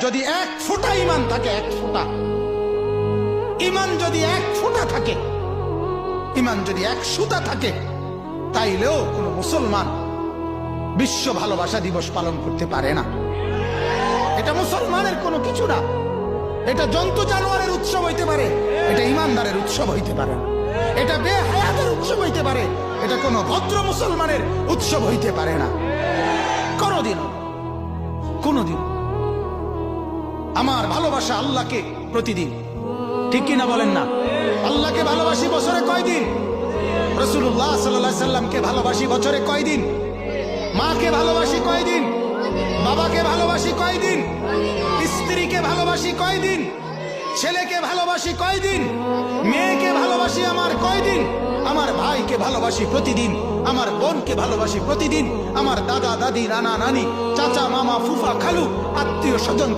যদি এক ফোঁটা ইমান থাকে, এক ফোঁটা ইমান যদি এক ফোঁটা থাকে, ইমান যদি এক সুতা থাকে, তাইলেও কোন মুসলমান বিশ্ব ভালোবাসা দিবস পালন করতে পারে না। এটা মুসলমানের কোনো কিছু না। এটা জন্তু জানোয়ারের উৎসব হইতে পারে, এটা ইমানদারের উৎসব হইতে পারে না। এটা বেহায়াতের উৎসব হইতে পারে, এটা কোনো ভদ্র মুসলমানের উৎসব হইতে পারে না। কোনদিন আমার ভালোবাসা আল্লাহকে প্রতিদিন, ঠিক কিনা বলেন না? আল্লাহকে ভালোবাসি বছরে কয়দিন? রাসূলুল্লাহ সাল্লাল্লাহু আলাইহি সাল্লামকে ভালোবাসি বছরে কয়দিন? মাকে ভালোবাসি কয়দিন? বাবাকে ভালোবাসি কয়দিন? স্ত্রীকে ভালোবাসি কয়দিন? ছেলেকে ভালোবাসি কয়দিন? মেয়েকে ভালোবাসি আমার কয়দিন? আমার ভাইকে ভালোবাসি প্রতিদিন, আমার বোনকে ভালোবাসি প্রতিদিন, আমার দাদা দাদি নানা নানি চাচা মামা ফুফা খালু আত্মীয় স্বজনকে